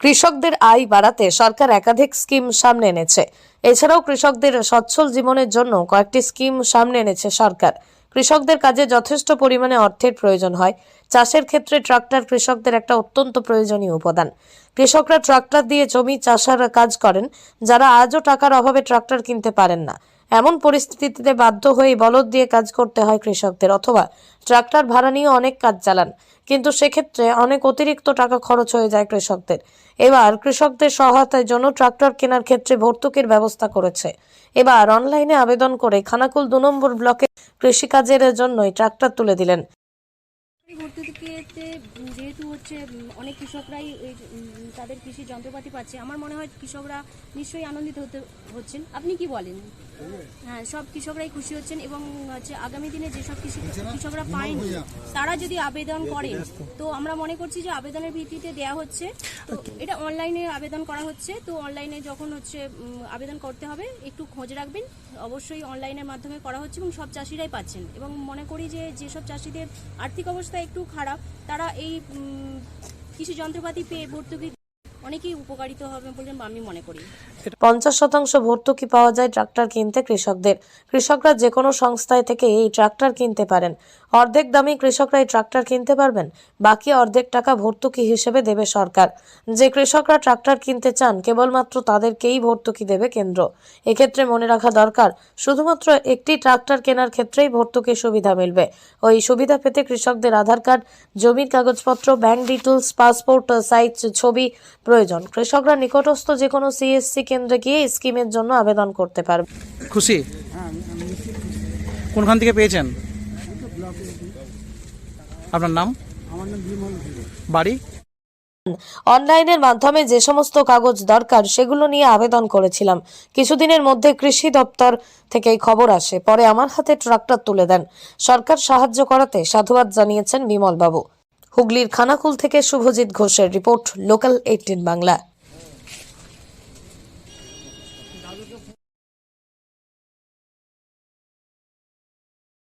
কৃষকদের আয় বাড়াতে সরকার একাধিক স্কিম সামনে এনেছে। এছাড়াও কৃষকদের সচ্ছল জীবনের জন্য কয়েকটি স্কিম সামনে এনেছে সরকার। কৃষকদের কাজে যথেষ্ট পরিমাণে অর্থের প্রয়োজন হয়। চাষের ক্ষেত্রে ট্রাক্টর কৃষকদের একটা অত্যন্ত প্রয়োজনীয় উপাদান। কৃষকরা ট্রাক্টর দিয়ে জমি চাষার কাজ করেন, যারা আজও টাকার অভাবে ট্রাক্টর কিনতে পারেন না। এমন পরিস্থিতিতে বাধ্য হয়ে বলদ দিয়ে কাজ করতে হয় কৃষকদের, অথবা ট্রাক্টর ভাড়া নিয়ে অনেক কাজ চালান, কিন্তু সেক্ষেত্রে অনেক অতিরিক্ত টাকা খরচ হয়ে যায় কৃষকদের। এবার কৃষকদের সহায়তার জন্য ট্রাক্টর কেনার ক্ষেত্রে ভর্তুকির ব্যবস্থা করেছে। এবার অনলাইনে আবেদন করে খানাকুল 2 নম্বর ব্লকে কৃষিকাজের জন্যই ট্রাক্টর তুলে দিলেন। ভর্তুকিতে যেহেতু অনেক কৃষকরাই তাদের কৃষি যন্ত্রপাতি পাচ্ছে, আমার মনে হয় কৃষকরা নিশ্চয়ই আনন্দিত হচ্ছেন। আপনি কি বলেন? হ্যাঁ, সব কৃষকরাই খুশি হচ্ছেন এবং আগামী দিনে যেসব কৃষকরা পায়নি তারা যদি আবেদন করেন, তো আমরা মনে করছি যে আবেদনের ভিত্তিতে দেয়া হচ্ছে। তো এটা অনলাইনে আবেদন করা হচ্ছে। তো অনলাইনে যখন আবেদন করতে হবে, একটু খোঁজ রাখবেন। অবশ্যই অনলাইনের মাধ্যমে করা হচ্ছে এবং সব চাষিরাই পাচ্ছেন। এবং মনে করি যে যেসব চাষিদের আর্থিক অবস্থা একটু খারাপ, তারা এই কৃষি যন্ত্রপাতি পেয়ে ভর্তুকি অনেকেই উপকারিত হবে বলে আমি মনে করি। 50% ভর্তুকি পাওয়া যায় ট্রাক্টর কিনতে কৃষকদের। কৃষকরা যে কোনো সংস্থায় থেকে এই ট্রাক্টর কিনতে পারেন। অর্ধেক দামে কৃষকরা এই ট্রাক্টর কিনতে পারবেন, বাকি অর্ধেক টাকা ভর্তুকি হিসেবে দেবে সরকার। যে কৃষকরা ট্রাক্টর কিনতে চান, কেবলমাত্র তাদেরকেই ভর্তুকি দেবে কেন্দ্র। এক্ষেত্রে মনে রাখা দরকার, শুধুমাত্র একটি ট্রাক্টর কেনার ক্ষেত্রেই ভর্তুকির সুবিধা মিলবে। ওই সুবিধা পেতে কৃষকদের আধার কার্ড, জমির কাগজপত্র, ব্যাংক ডিটেলস, পাসপোর্ট সাইজ ছবি প্রয়োজন। কৃষকরা নিকটস্থ যে কোনো সিএসসি কেন্দ্রে গিয়ে স্কিমের জন্য আবেদন করতে পারবে। খুশি? কোনখান থেকে পেয়েছেন? আপনার নাম? আমার নাম বিমল ঘুরে। বাড়ি? অনলাইনের মাধ্যমে যে সমস্ত কাগজ দরকার সেগুলো নিয়ে আবেদন করেছিলাম। কিছুদিনের মধ্যে কৃষি দপ্তর থেকে খবর আসে, পরে আমার হাতে ট্রাক্টর তুলে দেন। সরকার সাহায্য করাতে সাধুবাদ জানিয়েছেন বিমল বাবু। হুগলির খানাকুল থেকে শুভজিৎ ঘোষের রিপোর্ট, লোকাল 18 বাংলা।